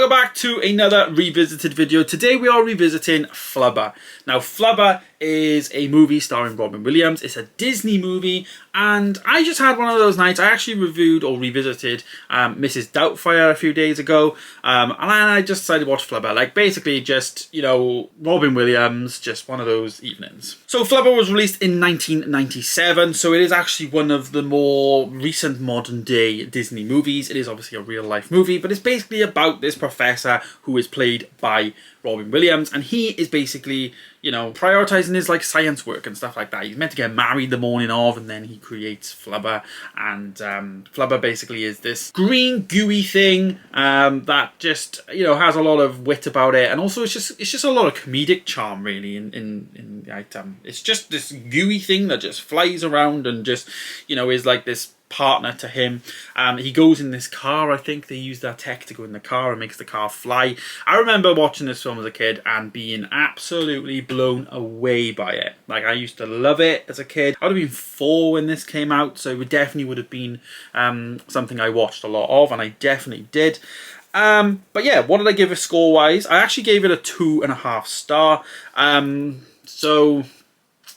welcome back to another revisited video. Today we are revisiting Flubber. Now Flubber is a movie starring Robin Williams. It's a Disney movie, and I just had one of those nights. I actually reviewed or revisited Mrs. Doubtfire a few days ago, and I just decided to watch Flubber. Like basically just, you know, Robin Williams, just one of those evenings. So Flubber was released in 1997, so it is actually one of the more recent modern day Disney movies. It is obviously a real life movie, but it's basically about this professor who is played by Robin Williams, and he is basically, you know, prioritizing his like science work and stuff like that. He's meant to get married the morning of, and then he creates Flubber, and Flubber basically is this green gooey thing that just, you know, has a lot of wit about it, and also it's just a lot of comedic charm really in the item. It's just this gooey thing that just flies around and just, you know, is like this partner to him. He goes in this car. I think they use that tech to go in the car and makes the car fly. I remember watching this film as a kid and being absolutely blown away by it. Like, I used to love it as a kid. I would have been 4 when this came out, so it definitely would have been something I watched a lot of, and I definitely did. But yeah, what did I give it score wise? I actually gave it a 2.5 star. So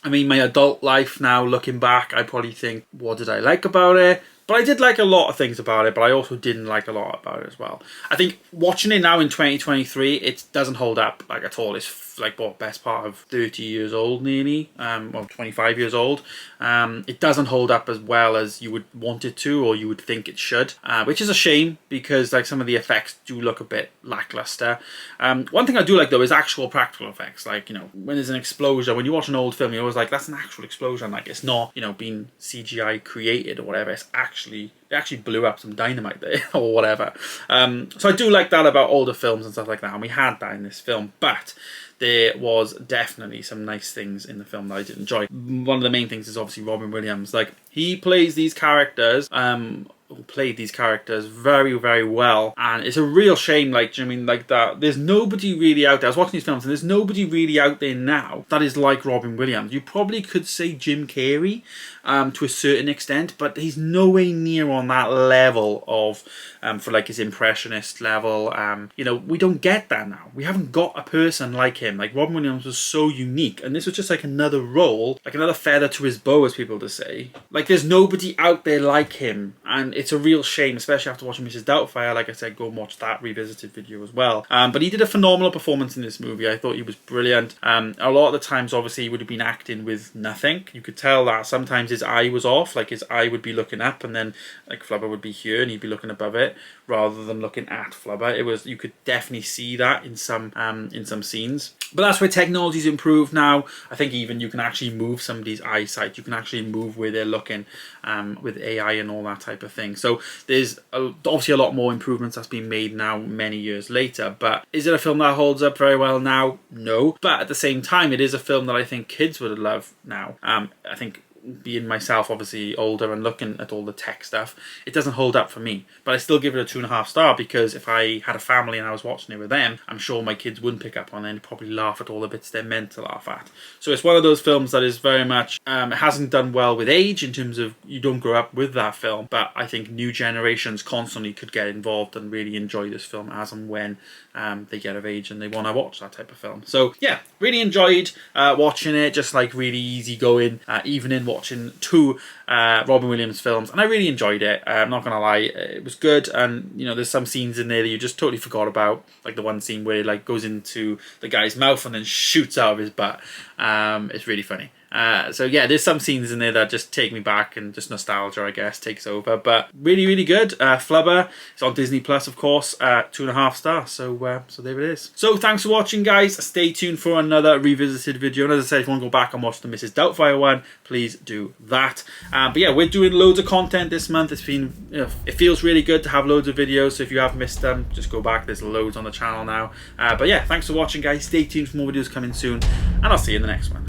I mean, my adult life now, looking back, I probably think, what did I like about it? But I did like a lot of things about it, but I also didn't like a lot about it as well. I think watching it now in 2023, it doesn't hold up like at all. It's like, what, best part of 30 years old nearly, well, 25 years old. It doesn't hold up as well as you would want it to, or you would think it should, which is a shame because like some of the effects do look a bit lackluster. One thing I do like though is actual practical effects. Like, you know, when there's an explosion, when you watch an old film, you're always like, that's an actual explosion. Like, it's not, you know, being CGI created or whatever. It's they actually blew up some dynamite there or whatever. So I do like that about older films and stuff like that, and we had that in this film, but there was definitely some nice things in the film that I did enjoy. One of the main things is obviously Robin Williams. Like, he plays these characters, played these characters very, very well, and it's a real shame, like, do you know what I mean, like, that there's nobody really out there. I was watching these films and there's nobody really out there now that is like Robin Williams. You probably could say Jim Carrey to a certain extent, but he's nowhere near on that level of for like his impressionist level. You know, we don't get that now. We haven't got a person like him. Like, Robin Williams was so unique, and this was just like another role, like another feather to his bow, as people to say. Like, there's nobody out there like him, and it's a real shame, especially after watching Mrs. Doubtfire. Like I said, go and watch that revisited video as well. But he did a phenomenal performance in this movie. I thought he was brilliant. A lot of the times, obviously, he would have been acting with nothing. You could tell that sometimes his eye was off. Like, his eye would be looking up, and then like Flubber would be here, and he'd be looking above it rather than looking at Flubber. It was, you could definitely see that in some scenes. But that's where technology's improved now. I think even you can actually move somebody's eyesight. You can actually move where they're looking with AI and all that type of thing. So there's obviously a lot more improvements that's been made now many years later. But is it a film that holds up very well now? No. But at the same time, it is a film that I think kids would love now. I think, being myself obviously older and looking at all the tech stuff, it doesn't hold up for me, but I still give it a 2.5 star, because if I had a family and I was watching it with them, I'm sure my kids wouldn't pick up on it and probably laugh at all the bits they're meant to laugh at. So it's one of those films that is very much, it hasn't done well with age in terms of you don't grow up with that film, but I think new generations constantly could get involved and really enjoy this film as and when they get of age and they want to watch that type of film. So yeah, really enjoyed watching it, just like really easy going evening watching 2 Robin Williams films, and I really enjoyed it. I'm not gonna lie, it was good, and you know, there's some scenes in there that you just totally forgot about, like the one scene where it like goes into the guy's mouth and then shoots out of his butt. It's really funny. So yeah, there's some scenes in there that just take me back, and just nostalgia, I guess, takes over. But really, really good. Flubber. It's on Disney Plus, of course. 2.5 stars. So there it is. So thanks for watching, guys. Stay tuned for another revisited video. And as I said, if you want to go back and watch the Mrs. Doubtfire one, please do that. But yeah, we're doing loads of content this month. It's been, you know, it feels really good to have loads of videos. So if you have missed them, just go back. There's loads on the channel now. But yeah, thanks for watching, guys. Stay tuned for more videos coming soon, and I'll see you in the next one.